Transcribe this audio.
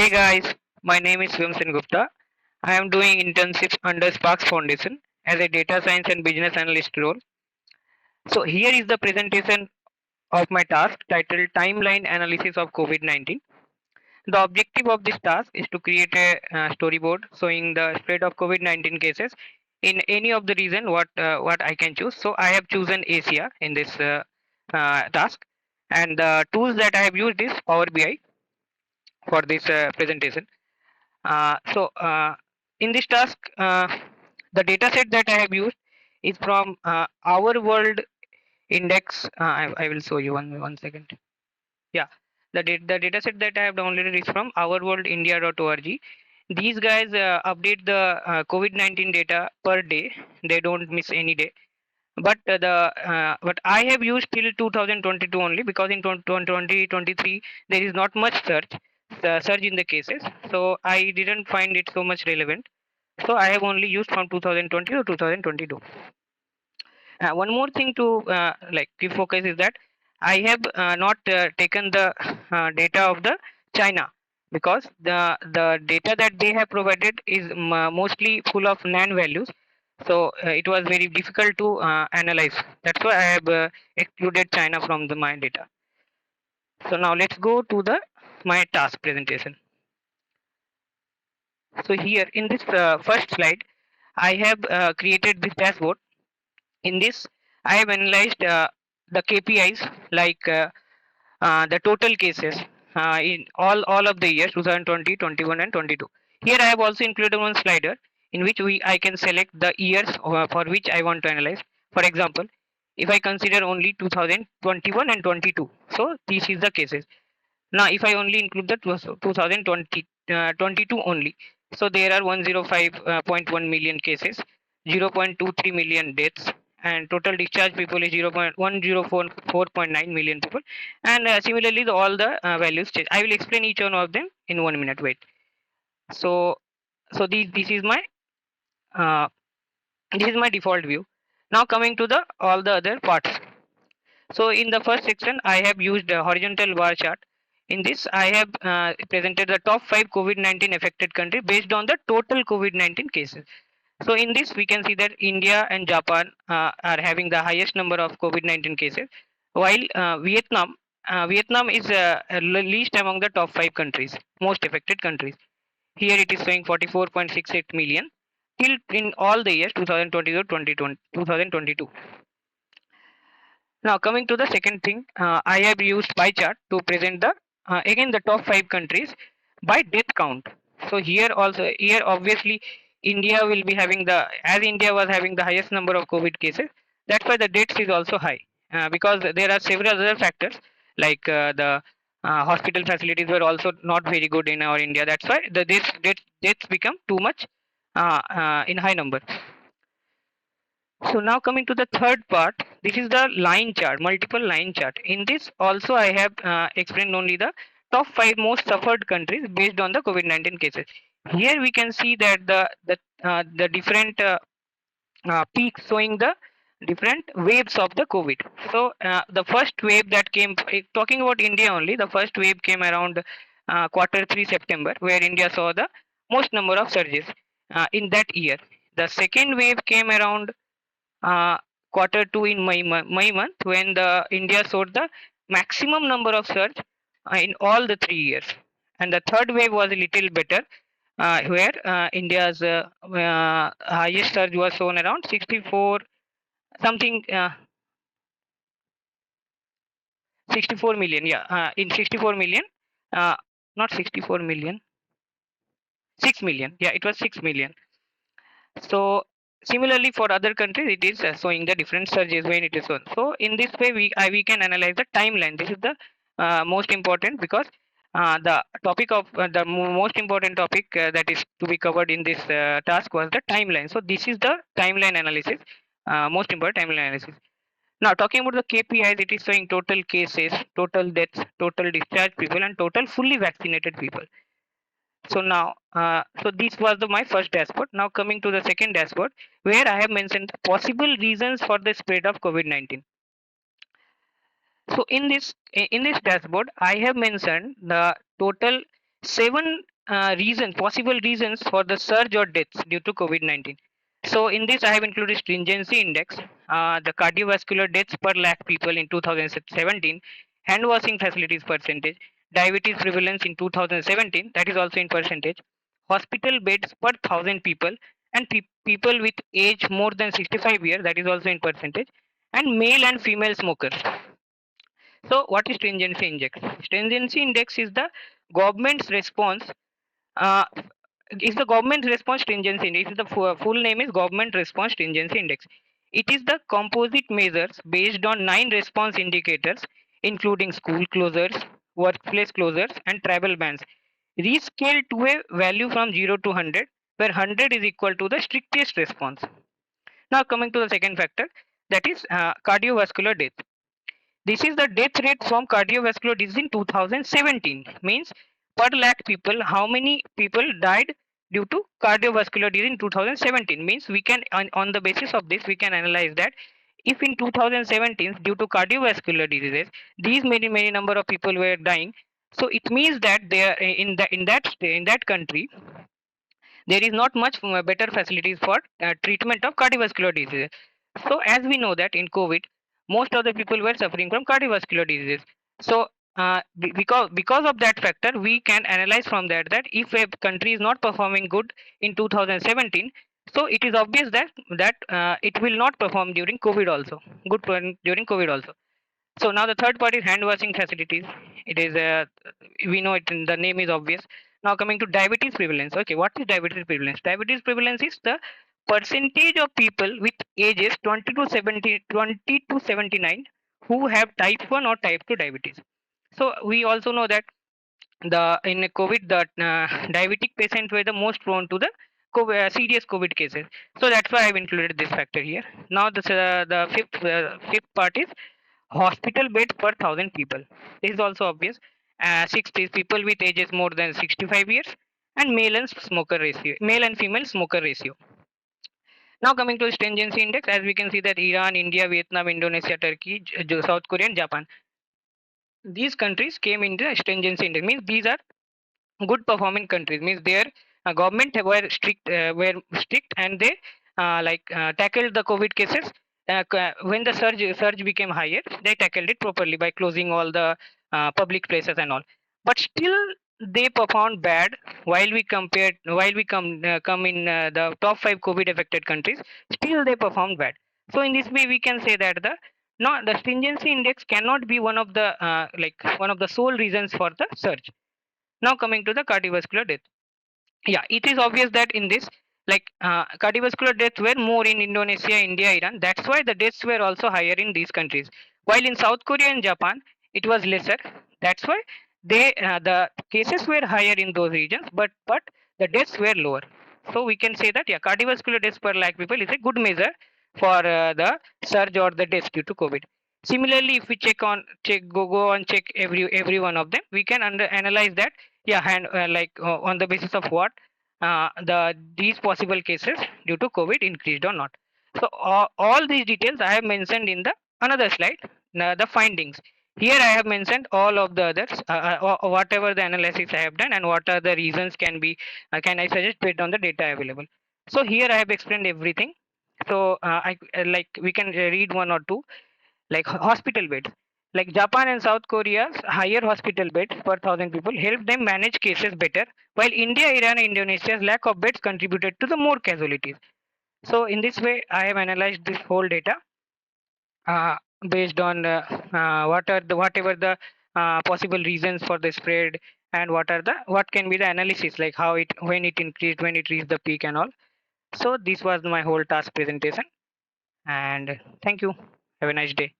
Hey guys, my name is Vimsen Gupta. I am doing internship under Sparks Foundation as a data science and business analyst role. So here is the presentation of my task titled Timeline Analysis of COVID-19. The objective of this task is to create a storyboard showing the spread of COVID-19 cases in any of the region what I can choose. So I have chosen Asia in this task, and the tools that I have used is Power BI for this presentation. So in this task, the data set that I have used is from our world index. I will show you one second. Yeah, the data set that I have downloaded is from ourworldindia.org. These guys update the COVID-19 data per day. They don't miss any day. But I have used till 2022 only because in 2023 there is not much surge in the cases, so I didn't find it so much relevant. So I have only used from 2020 to 2022. One more thing to keep focus is that I have not taken the data of the China because the data that they have provided is mostly full of NaN values. So it was very difficult to analyze. That's why I have excluded China from my data. So now let's go to the my task presentation. So here in this first slide, I have created this dashboard. In this, I have analyzed the KPIs like the total cases in all of the years 2020, 21, and 22. Here I have also included one slider in which I can select the years for which I want to analyze. For example, if I consider only 2021 and 22, so this is the cases. Now, if I only include the 2020, 22 only, so there are 105.1 million cases, 0.23 million deaths, and total discharge people is 0.1044.9 million people. And similarly, all the values change. I will explain each one of them in 1 minute. Wait. So, so this is my uh, default view. Now coming to the all the other parts. So in the first section, I have used a horizontal bar chart. In this, I have presented the top 5 COVID-19 affected countries based on the total COVID-19 cases. So in this, we can see that India and Japan are having the highest number of COVID-19 cases, while Vietnam is least among the top 5 countries, most affected countries. Here it is showing 44.68 million till in all the years 2020 to 2022. Now coming to the second thing, I have used pie chart to present the again the top 5 countries by death count. So here obviously India will be having the as India was having the highest number of COVID cases. That's why the deaths is also high because there are several other factors like the hospital facilities were also not very good in our India. That's why the deaths become too much in high number. So now coming to the third part, this is the line chart, multiple line chart. In this also I have explained only the top 5 most suffered countries based on the COVID-19 cases. Here we can see that the different peaks showing the different waves of the COVID. So the first wave that came, talking about India only, the first wave came around quarter 3 September, where India saw the most number of surges in that year. The second wave came around uh, quarter 2 in May month when the India showed the maximum number of surge in all the 3 years. And the third wave was a little better, where India's highest surge was shown around 64 something, 64 million. Yeah, in 64 million, uh, not 64 million, 6 million. Yeah, it was 6 million. So similarly for other countries, it is showing the different surges when it is shown. So in this way, we can analyze the timeline. This is the most important because the topic of most important topic that is to be covered in this task was the timeline. So this is the timeline analysis, most important timeline analysis. Now talking about the KPIs, it is showing total cases, total deaths, total discharged people, and total fully vaccinated people. So now, so this was my first dashboard. Now coming to the second dashboard, where I have mentioned possible reasons for the spread of COVID-19. So in this dashboard, I have mentioned the total seven possible reasons for the surge or deaths due to COVID-19. So in this, I have included stringency index, the cardiovascular deaths per lakh people in 2017, hand washing facilities percentage, diabetes prevalence in 2017, that is also in percentage, hospital beds per thousand people, and people with age more than 65 years, that is also in percentage, and male and female smokers. So what is stringency index? Stringency index government's response uh, is the government response stringency index. The full name is government response stringency index. It is the composite measures based on 9 response indicators, including school closures, workplace closures, and travel bans, rescaled to a value from 0 to 100, where 100 is equal to the strictest response. Now coming to the second factor, that is cardiovascular death. This is the death rate from cardiovascular disease in 2017. Means per lakh people, how many people died due to cardiovascular disease in 2017. Means we can, on the basis of this, we can analyze that if in 2017 due to cardiovascular diseases, these many number of people were dying. So it means that they are in that country there is not much better facilities for treatment of cardiovascular diseases. So as we know that in COVID, most of the people were suffering from cardiovascular diseases. So because of that factor, we can analyze from that if a country is not performing good in 2017, so it is obvious that it will not perform during COVID also. During COVID also. So now the third part is hand washing facilities. It is we know it. The name is obvious. Now coming to diabetes prevalence. Okay, what is diabetes prevalence? Diabetes prevalence is the percentage of people with ages 20 to 79 who have type 1 or type 2 diabetes. So we also know that the in COVID the diabetic patients were the most prone to the serious COVID cases. So that's why I've included this factor here. Now the fifth part is hospital beds per thousand people. This is also obvious. 60 people with ages more than 65 years, and male and female smoker ratio. Now coming to stringency index, as we can see that Iran, India, Vietnam, Indonesia, Turkey, South Korea, and Japan. These countries came in the stringency index. Means these are good performing countries. Means their government were strict and they tackled the COVID cases. When the surge became higher, they tackled it properly by closing all the public places and all. But still, they performed bad while we come in the top 5 COVID affected countries. Still, they performed bad. So in this way, we can say that the stringency index cannot be one of the sole reasons for the surge. Now coming to the cardiovascular death. Yeah, it is obvious that in this, cardiovascular deaths were more in Indonesia, India, Iran. That's why the deaths were also higher in these countries. While in South Korea and Japan, it was lesser. That's why the cases were higher in those regions, but the deaths were lower. So we can say that yeah, cardiovascular deaths per lakh people is a good measure for the surge or the deaths due to COVID. Similarly, if we go on check every one of them, we can analyze that yeah, on the basis of what these possible cases due to COVID increased or not. So all these details I have mentioned in the another slide, the findings. Here I have mentioned all of the others, whatever the analysis I have done and what are the reasons can I suggest based on the data available. So here I have explained everything. So we can read one or two, like hospital beds. Like Japan and South Korea's higher hospital beds per thousand people helped them manage cases better, while India, Iran, and Indonesia's lack of beds contributed to the more casualties. So in this way, I have analyzed this whole data uh, based on whatever the possible reasons for the spread, and what can be the analysis, like how it when it increased, when it reached the peak and all. So this was my whole task presentation, and thank you. Have a nice day.